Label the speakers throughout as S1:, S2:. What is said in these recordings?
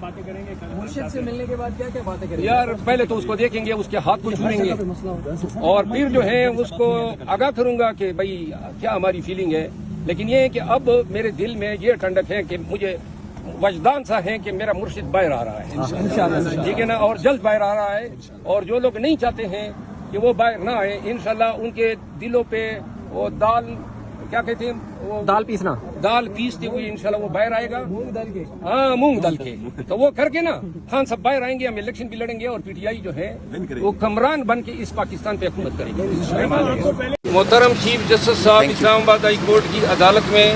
S1: باتیں کریں گے
S2: مرشد سے ملنے کے بعد کیا باتیں کریں گے؟
S3: یار پہلے تو اس کو دیکھیں گے، اس کے ہاتھ کو چھوئیں گے اور پھر جو ہے اس کو آگاہ کروں گا کہ بھائی کیا ہماری فیلنگ ہے. لیکن یہ ہے کہ اب میرے دل میں یہ ٹھنڈک ہے کہ مجھے وجدان سا ہے کہ میرا مرشد باہر آ رہا ہے، ٹھیک ہے نا، اور جلد باہر آ رہا ہے. اور جو لوگ نہیں چاہتے ہیں کہ وہ باہر نہ آئے، انشاءاللہ ان کے دلوں پہ وہ دال کیا کہتے ہیں، وہ دال پیستے ہوئے انشاءاللہ وہ باہر آئے گا. ہاں، مونگ دل کے تو وہ کر کے نا خان صاحب باہر آئیں گے، ہم الیکشن بھی لڑیں گے اور پی ٹی آئی جو ہے وہ کمران بن کے اس پاکستان پہ حکومت کرے گی. محترم چیف جسٹس صاحب اسلام آباد ہائی کورٹ کی عدالت میں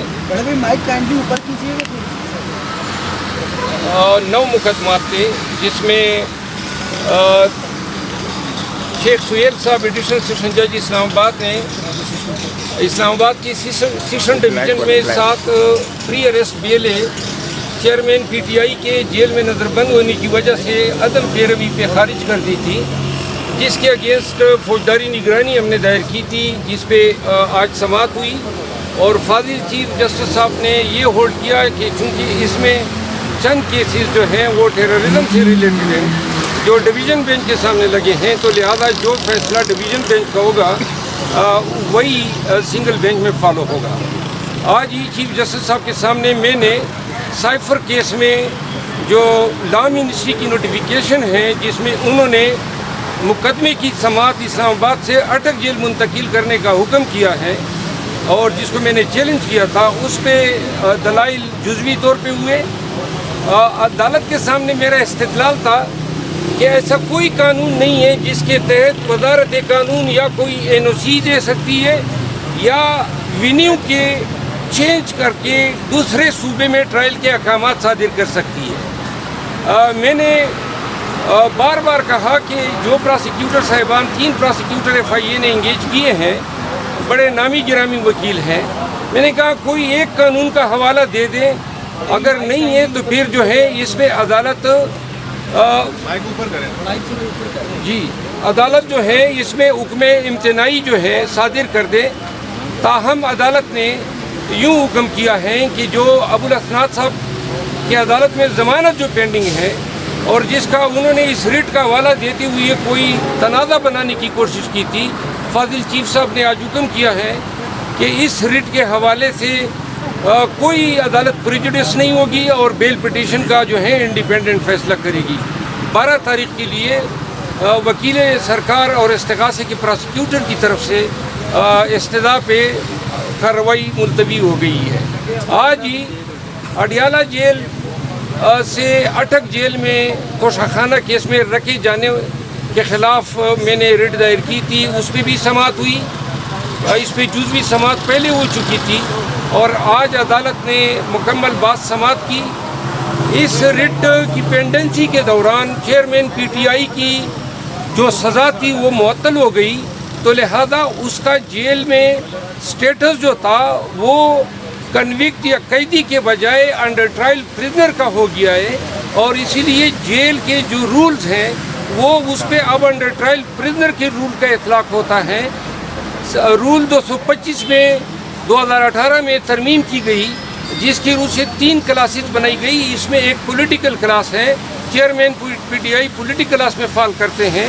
S3: 9 مقدمات تھے، جس میں شیخ سہیل صاحب ایڈیشنل سیشن جج اسلام آباد نے اسلام آباد کی سیشن ڈویژن میں 7 pre arrest bail chairman P T I کے جیل میں نظر بند ہونے کی وجہ سے عدم پیروی پہ خارج کر دی تھی، جس کے اگینسٹ فوجداری نگرانی ہم نے دائر کی تھی، جس پہ آج سماعت ہوئی. اور فاضل چیف جسٹس صاحب نے یہ ہولڈ کیا کہ چونکہ اس میں چند کیسز جو ہیں وہ ٹیررزم سے ریلیٹڈ ہیں جو ڈویژن بینچ کے سامنے لگے ہیں، تو لہذا جو فیصلہ ڈویژن بینچ کا ہوگا وہی سنگل بینچ میں فالو ہوگا. آج ہی چیف جسٹس صاحب کے سامنے میں نے سائفر کیس میں جو لا منسٹری کی نوٹیفیکیشن ہے، جس میں انہوں نے مقدمے کی سماعت اسلام آباد سے اٹک جیل منتقل کرنے کا حکم کیا ہے، اور جس کو میں نے چیلنج کیا تھا، اس پہ دلائل جزوی طور پہ ہوئے. عدالت کے سامنے میرا استدلال تھا کہ ایسا کوئی قانون نہیں ہے جس کے تحت وزارت قانون یا کوئی این او سی دے سکتی ہے یا وینیو کے چینج کر کے دوسرے صوبے میں ٹرائل کے احکامات صادر کر سکتی ہے. میں نے بار بار کہا کہ جو پراسیکیوٹر صاحبان 3 پراسیکیوٹر ایف آئی اے نے انگیج کیے ہیں، بڑے نامی گرامی وکیل ہیں، میں نے کہا کوئی ایک قانون کا حوالہ دے دیں، اگر نہیں ہے تو پھر جو ہے اس پہ عدالت عدالت جو ہے اس میں حکم امتناعی جو ہے صادر کر دے. تاہم عدالت نے یوں حکم کیا ہے کہ جو ابوالاسناد صاحب کی عدالت میں ضمانت جو پینڈنگ ہے اور جس کا انہوں نے اس ریٹ کا حوالہ دیتے ہوئے کوئی تنازع بنانے کی کوشش کی تھی، فاضل چیف صاحب نے آج حکم کیا ہے کہ اس ریٹ کے حوالے سے کوئی عدالت پریجوڈس نہیں ہوگی اور بیل پٹیشن کا جو ہے انڈیپینڈنٹ فیصلہ کرے گی. 12 تاریخ کے لیے وکیل سرکار اور استغاثے کے پراسیکیوٹر کی طرف سے استدعا پہ کارروائی ملتوی ہو گئی ہے. آج ہی اڈیالہ جیل سے اٹک جیل میں کوشاخانہ کیس میں رکھے جانے کے خلاف میں نے ریٹ دائر کی تھی، اس پہ بھی سماعت ہوئی. اس پہ جزوی سماعت پہلے ہو چکی تھی اور آج عدالت نے مکمل بات سماعت کی. اس ریٹ کی پینڈنسی کے دوران چیئرمین پی ٹی آئی کی جو سزا تھی وہ معطل ہو گئی، تو لہذا اس کا جیل میں سٹیٹس جو تھا وہ کنوکٹ یا قیدی کے بجائے انڈر ٹرائل پرزنر کا ہو گیا ہے، اور اسی لیے جیل کے جو رولز ہیں وہ اس پہ اب انڈر ٹرائل پرزنر کے رول کا اطلاق ہوتا ہے. رول 225 میں 2018 میں ترمیم کی گئی، جس کی روح سے 3 کلاسز بنائی گئی. اس میں ایک پولیٹیکل کلاس ہے، چیئرمین پی ٹی آئی پولیٹیکل کلاس میں فال کرتے ہیں.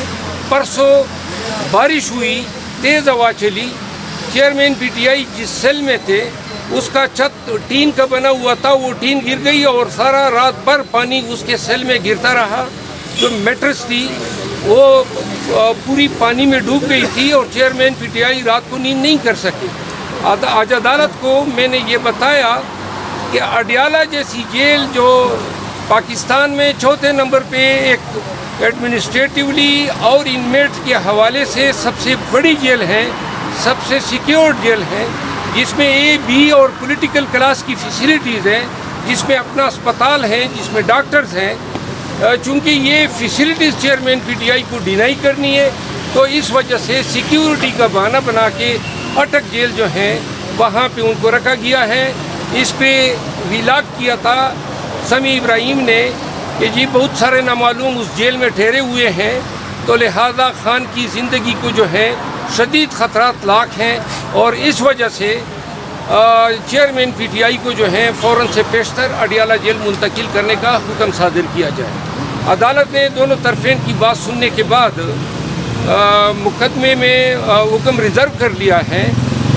S3: پرسوں بارش ہوئی، تیز ہوا چلی، چیئرمین پی ٹی آئی جس سیل میں تھے اس کا چھت ٹین کا بنا ہوا تھا، وہ ٹین گر گئی اور سارا رات بھر پانی اس کے سیل میں گرتا رہا. جو میٹرس تھی وہ پوری پانی میں ڈوب گئی تھی اور چیئرمین پی ٹی آئی رات کو نیند نہیں کر سکے. آج عدالت کو میں نے یہ بتایا کہ اڈیالہ جیسی جیل جو پاکستان میں 4تھے نمبر پہ ایک ایڈمنسٹریٹیولی اور انمیٹ کے حوالے سے سب سے بڑی جیل ہے، سب سے سیکیورڈ جیل ہے، جس میں اے بی اور پولیٹیکل کلاس کی فیسیلیٹیز ہیں، جس میں اپنا اسپتال ہے، جس میں ڈاکٹرز ہیں. چونکہ یہ فیسیلیٹیز چیئرمین پی ٹی آئی کو ڈینائی کرنی ہے، تو اس وجہ سے سیکیورٹی کا بہانہ بنا کے اٹک جیل جو ہے وہاں پہ ان کو رکھا گیا ہے. اس پہ ویلاگ کیا تھا سمیع ابراہیم نے کہ جی بہت سارے نامعلوم اس جیل میں ٹھہرے ہوئے ہیں، تو لہذا خان کی زندگی کو جو ہے شدید خطرات لاحق ہیں، اور اس وجہ سے چیئرمین پی ٹی آئی کو جو ہے فوراً سے پیشتر اڈیالہ جیل منتقل کرنے کا حکم صادر کیا جائے۔ عدالت نے دونوں طرفین کی بات سننے کے بعد مقدمے میں حکم ریزرو کر لیا ہے۔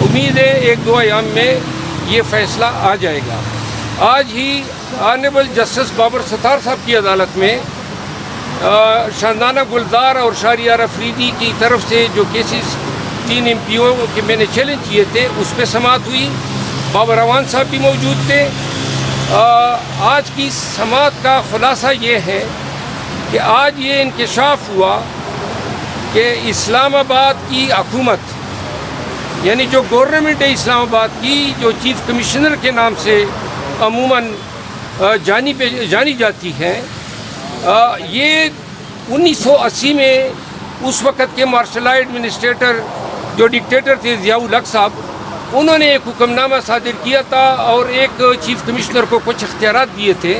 S3: امید ہے 1-2 ایام میں یہ فیصلہ آ جائے گا۔ آج ہی آنریبل جسٹس بابر ستار صاحب کی عدالت میں شاندانہ گلزار اور شہریار افریدی کی طرف سے جو کیسز 3 MP کے میں نے چیلنج کیے تھے اس پہ سماعت ہوئی۔ بابر اعوان صاحب بھی موجود تھے۔ آج کی سماعت کا خلاصہ یہ ہے کہ آج یہ انکشاف ہوا کہ اسلام آباد کی حکومت یعنی جو گورنمنٹ ہے اسلام آباد کی، جو چیف کمشنر کے نام سے عموماً جانی جاتی ہے، یہ 1980 میں اس وقت کے مارشل لا ایڈمنسٹریٹر جو ڈکٹیٹر تھے ضیاء الحق صاحب، انہوں نے ایک حکم نامہ صادر کیا تھا اور ایک چیف کمشنر کو کچھ اختیارات دیے تھے،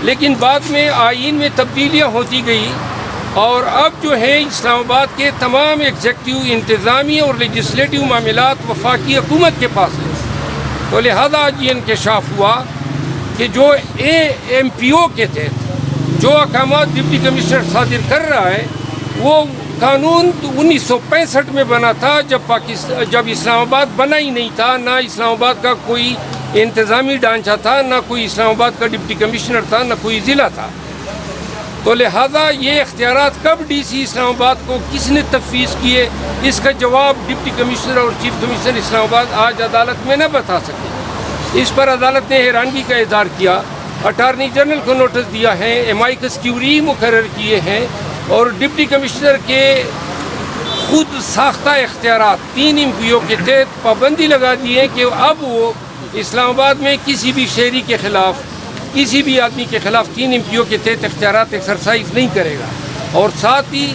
S3: لیکن بعد میں آئین میں تبدیلیاں ہوتی گئی اور اب جو ہے اسلام آباد کے تمام ایگزیکٹو، انتظامی اور لیجسلیٹو معاملات وفاقی حکومت کے پاس ہیں۔ تو لہذا آج یہ انکشاف ہوا کہ جو AMPO کے تحت جو احکامات ڈپٹی کمشنر صادر کر رہا ہے وہ قانون 1965 میں بنا تھا، جب اسلام آباد بنا ہی نہیں تھا، نہ اسلام آباد کا کوئی انتظامی ڈھانچہ تھا، نہ کوئی اسلام آباد کا ڈپٹی کمشنر تھا، نہ کوئی ضلع تھا۔ تو لہذا یہ اختیارات کب DC اسلام آباد کو کس نے تفویض کیے، اس کا جواب ڈپٹی کمشنر اور چیف کمشنر اسلام آباد آج عدالت میں نہ بتا سکے۔ اس پر عدالت نے حیرانگی کا اظہار کیا، اٹارنی جنرل کو نوٹس دیا ہے، امائکس کیوری مقرر کیے ہیں اور ڈپٹی کمشنر کے خود ساختہ اختیارات 3 MPO کے تحت پابندی لگا دی ہے کہ اب وہ اسلام آباد میں کسی بھی شہری کے خلاف، کسی بھی آدمی کے خلاف 3 MPO کے تحت اختیارات ایکسرسائز نہیں کرے گا، اور ساتھ ہی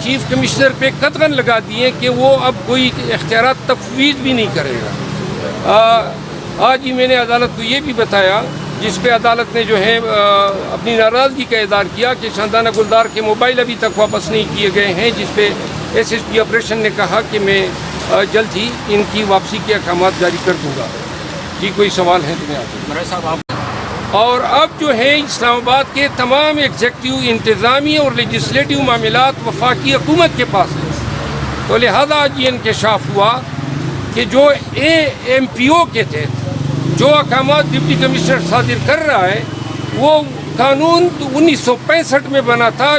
S3: چیف کمشنر پہ قطعاً لگا دیے کہ وہ اب کوئی اختیارات تفویض بھی نہیں کرے گا۔ آج ہی میں نے عدالت کو یہ بھی بتایا، جس پہ عدالت نے جو ہے اپنی ناراضگی کا اظہار کیا کہ شاندانہ گلزار کے موبائل ابھی تک واپس نہیں کیے گئے ہیں، جس پہ SSP آپریشن نے کہا کہ میں جلد ہی ان کی واپسی کے احکامات جاری کر دوں گا۔ جی کوئی سوال ہے تو میں آپ
S2: صاحب آپ
S3: اور اب جو ہے اسلام آباد کے تمام ایگزیکٹو، انتظامی اور لیجسلیٹو معاملات وفاقی حکومت کے پاس ہیں۔ تو لہذا آج یہ انکشاف ہوا کہ جو AMPO کے تحت جو احکامات ڈپٹی کمشنر صادر کر رہا ہے وہ قانون 1965 میں بنا تھا،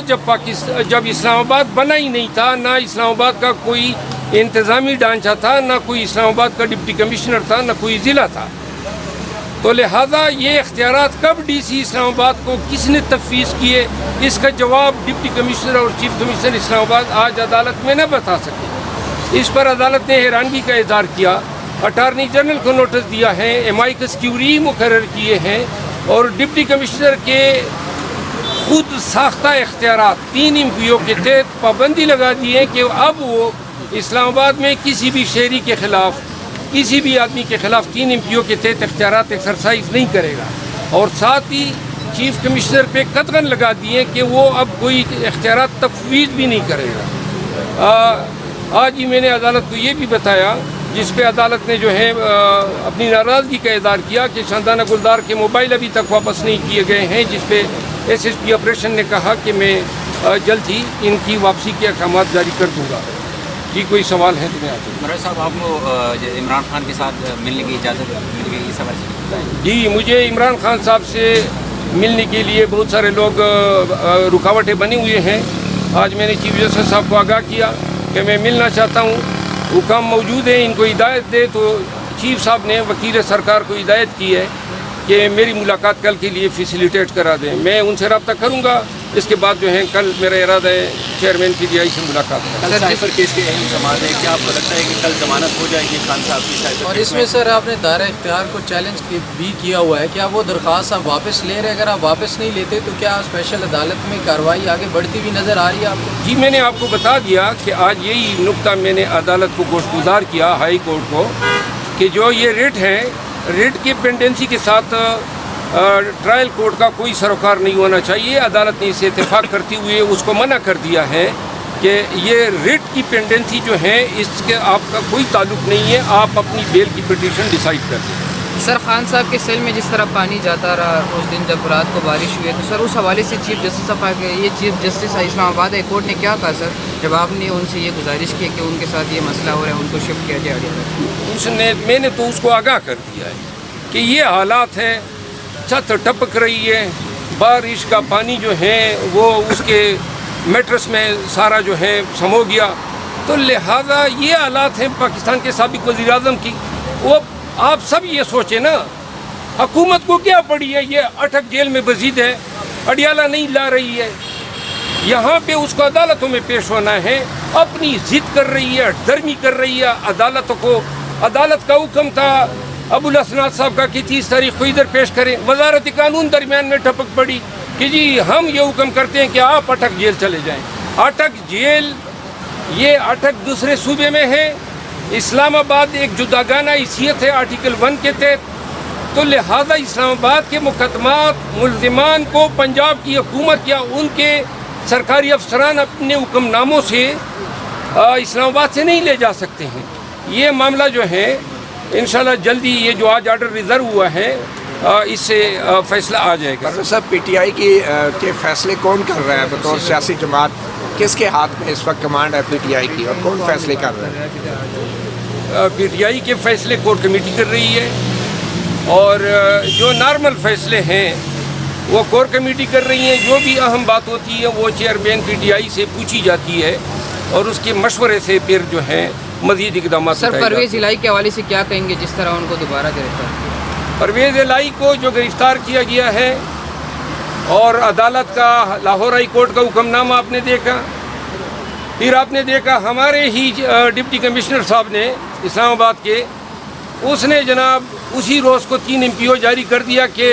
S3: جب اسلام آباد بنا ہی نہیں تھا، نہ اسلام آباد کا کوئی انتظامی ڈھانچہ تھا، نہ کوئی اسلام آباد کا ڈپٹی کمشنر تھا، نہ کوئی ضلع تھا۔ تو لہذا یہ اختیارات کب DC اسلام آباد کو کس نے تفویض کیے، اس کا جواب ڈپٹی کمشنر اور چیف کمشنر اسلام آباد آج عدالت میں نہ بتا سکے۔ اس پر عدالت نے حیرانگی کا اظہار کیا، اٹارنی جنرل کو نوٹس دیا ہے، امائکس کیوری مقرر کیے ہیں اور ڈپٹی کمشنر کے خود ساختہ اختیارات 3 MPO کے تحت پابندی لگا دی ہے کہ اب وہ اسلام آباد میں کسی بھی شہری کے خلاف، کسی بھی آدمی کے خلاف 3 MPO کے تحت اختیارات ایکسرسائز نہیں کرے گا، اور ساتھ ہی چیف کمشنر پہ قطعاً لگا دیے کہ وہ اب کوئی اختیارات تفویض بھی نہیں کرے گا۔ آج ہی میں نے عدالت کو یہ بھی بتایا، جس پہ عدالت نے جو ہے اپنی ناراضگی کا اظہار کیا کہ شاندانہ گلزار کے موبائل ابھی تک واپس نہیں کیے گئے ہیں، جس پہ SSP آپریشن نے کہا کہ میں جلد ہی ان کی واپسی کے احکامات جاری کر دوں گا۔ جی کوئی سوال ہے تو میں آپ
S2: مراد صاحب آپ کو عمران خان کے ساتھ ملنے کی اجازت مل گئی، اس حوالے سے بتائیں۔
S3: جی مجھے عمران خان صاحب سے ملنے کے لیے بہت سارے لوگ رکاوٹیں بنی ہوئے ہیں۔ آج میں نے چیف جسٹس صاحب کو آگاہ کیا کہ میں ملنا چاہتا ہوں، حکام موجود ہیں، ان کو ہدایت دے، تو چیف صاحب نے وکیل سرکار کو ہدایت کی ہے کہ میری ملاقات کل کے لیے فیسیلیٹیٹ کرا دیں۔ میں ان سے رابطہ کروں گا، اس کے بعد جو ہے کل میرا ارادہ ہے چیئرمین PTI سے ملاقات کرنا۔
S1: سائفر کیس کے اہم سوال ہے، کیا آپ کو لگتا ہے کہ کل ضمانت ہو جائے گی خان صاحب کی سائفر
S2: اور
S1: کیس
S2: اس میں سر آپ نے دائرہ اختیار کو چیلنج بھی کیا ہوا ہے، کیا وہ درخواست آپ واپس لے رہے؟ اگر آپ واپس نہیں لیتے تو کیا اسپیشل عدالت میں کارروائی آگے بڑھتی ہوئی نظر آ رہی ہے آپ کو؟
S3: جی میں نے آپ کو بتا دیا کہ آج یہی نقطہ میں نے عدالت کو گوشگزار کیا، ہائی کورٹ کو، کہ جو یہ ریٹ ہے، ریٹ کی پینڈنسی کے ساتھ ٹرائل کورٹ کا کوئی سروکار نہیں ہونا چاہیے۔ عدالت نے اسے اتفاق کرتے ہوئے اس کو منع کر دیا ہے کہ یہ ریٹ کی پینڈنسی جو ہے اس کے آپ کا کوئی تعلق نہیں ہے, آپ اپنی بیل کی پٹیشن ڈیسائیڈ کر دیں.
S2: سر خان صاحب کے سیل میں جس طرح پانی جاتا رہا اس دن جب رات کو بارش ہوئی ہے, تو سر اس حوالے سے چیف جسٹس صاحب کہا کہ یہ چیف جسٹس اسلام آباد ہائی کورٹ نے کیا کہا سر جب آپ نے ان سے یہ گزارش کی کہ ان کے ساتھ یہ مسئلہ ہو رہا ہے ان کو شفٹ کیا جائے؟
S3: میں نے تو اس کو آگاہ کر دیا ہے کہ یہ حالات ہیں, چھت ٹپک رہی ہے, بارش کا پانی جو ہے وہ اس کے میٹرس میں سارا جو ہے سمو گیا, تو لہذا یہ حالات ہیں پاکستان کے سابق وزیر اعظم کی. وہ آپ سب یہ سوچیں نا, حکومت کو کیا پڑی ہے, یہ اٹک جیل میں بزید ہے, اڈیالہ نہیں لا رہی ہے, یہاں پہ اس کو عدالتوں میں پیش ہونا ہے, اپنی ضد کر رہی ہے, درمی کر رہی ہے عدالتوں کو. عدالت کا حکم تھا ابو الاسناد صاحب کا کہ 30 تاریخ کو ادھر پیش کریں, وزارت قانون درمیان میں ٹپک پڑی کہ جی ہم یہ حکم کرتے ہیں کہ آپ اٹک جیل چلے جائیں. اٹک جیل یہ اٹک دوسرے صوبے میں ہے, اسلام آباد ایک جداگانہ حیثیت ہے آرٹیکل 1 کے تحت, تو لہذا اسلام آباد کے مقدمات ملزمان کو پنجاب کی حکومت یا ان کے سرکاری افسران اپنے حکم ناموں سے اسلام آباد سے نہیں لے جا سکتے ہیں. یہ معاملہ جو ہے انشاءاللہ جلدی یہ جو آج آرڈر ریزرو ہوا ہے اس سے فیصلہ آ جائے گا.
S4: صاحب پی ٹی آئی کے فیصلے کون کر رہا ہے بطور سیاسی جماعت, کس کے ہاتھ میں اس وقت کمانڈ ہے پی ٹی آئی کی, اور کون فیصلے کر رہا ہے؟
S3: پی ٹی آئی کے فیصلے کور کمیٹی کر رہی ہے, اور جو نارمل فیصلے ہیں وہ کور کمیٹی کر رہی ہیں. جو بھی اہم بات ہوتی ہے وہ چیئرمین پی ٹی آئی سے پوچھی جاتی ہے اور اس کے مشورے سے پھر جو ہے مزید اقدامات.
S2: سر پرویز الہی کے حوالے سے کیا کہیں گے جس طرح ان کو دوبارہ گرفتار؟
S3: پرویز الہی کو جو گرفتار کیا گیا ہے اور عدالت کا لاہور ہائی کورٹ کا حکم نامہ آپ نے دیکھا, پھر آپ نے دیکھا ہمارے ہی ڈپٹی کمشنر صاحب نے اسلام آباد کے, اس نے جناب اسی روز کو 3 MPO جاری کر دیا کہ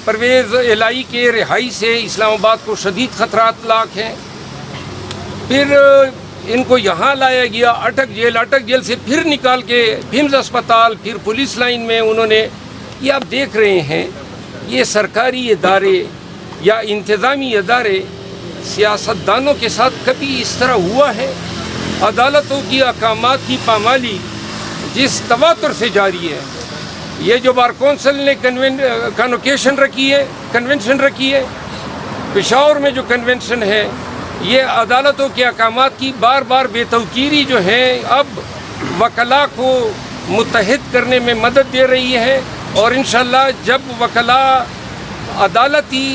S3: پرویز الہی کے رہائی سے اسلام آباد کو شدید خطرات لاحق ہیں. پھر ان کو یہاں لایا گیا اٹک جیل سے پھر نکال کے بھیمز اسپتال, پھر پولیس لائن میں انہوں نے. یہ آپ دیکھ رہے ہیں یہ سرکاری ادارے یا انتظامی ادارے سیاستدانوں کے ساتھ کبھی اس طرح ہوا ہے؟ عدالتوں کی احکامات کی پامالی جس تواتر سے جاری ہے, یہ جو بار کونسل نے کنونشن رکھی ہے, پشاور میں جو کنونشن ہے, یہ عدالتوں کے احکامات کی بار بار بے توقیری جو ہے اب وکلاء کو متحد کرنے میں مدد دے رہی ہے. اور انشاءاللہ جب وکلاء عدالتی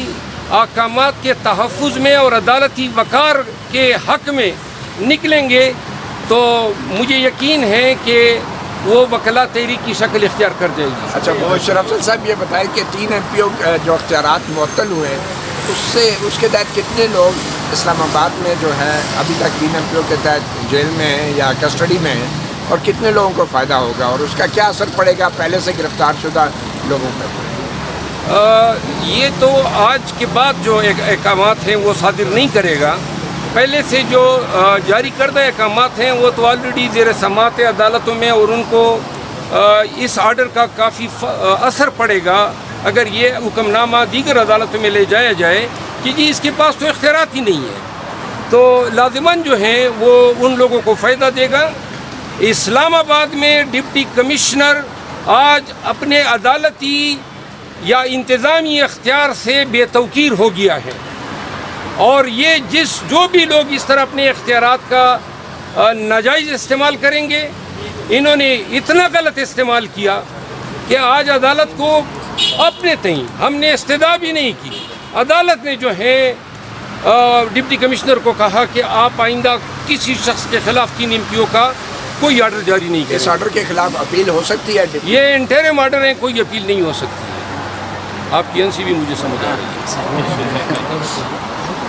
S3: احکامات کے تحفظ میں اور عدالتی وقار کے حق میں نکلیں گے تو مجھے یقین ہے کہ وہ وکلاء تحریک کی شکل اختیار کر جائے گی.
S4: اچھا شرف افضل صاحب یہ بتائیں کہ 3 MPO جو اختیارات معطل ہوئے اس کے تحت کتنے لوگ اسلام آباد میں جو ہے ابھی تک 3 MPO کے تحت جیل میں ہیں یا کسٹڈی میں ہیں, اور کتنے لوگوں کو فائدہ ہوگا اور اس کا کیا اثر پڑے گا پہلے سے گرفتار شدہ لوگوں پر؟
S3: یہ تو آج کے بعد جو احکامات ہیں وہ صادر نہیں کرے گا. پہلے سے جو جاری کردہ احکامات ہیں وہ تو آلریڈی زیر سماعت عدالتوں میں, اور ان کو اس آرڈر کا کافی اثر پڑے گا اگر یہ حکم نامہ دیگر عدالتوں میں لے جایا جائے کہ جی اس کے پاس تو اختیارات ہی نہیں ہے, تو لازماً جو ہیں وہ ان لوگوں کو فائدہ دے گا. اسلام آباد میں ڈپٹی کمشنر آج اپنے عدالتی یا انتظامی اختیار سے بے توقیر ہو گیا ہے, اور یہ جو بھی لوگ اس طرح اپنے اختیارات کا ناجائز استعمال کریں گے, انہوں نے اتنا غلط استعمال کیا کہ آج عدالت کو اپنے تئیں ہم نے استدعا بھی نہیں کی. عدالت نے جو ہے ڈپٹی کمشنر کو کہا کہ آپ آئندہ کسی شخص کے خلاف 3 MPO کا کوئی آرڈر جاری نہیں کریں.
S4: اس آرڈر کے خلاف اپیل ہو سکتی ہے؟
S3: یہ انٹرم آرڈر ہے, کوئی اپیل نہیں ہو سکتی ہے. آپ کی NC بھی مجھے سمجھ آ رہی ہے.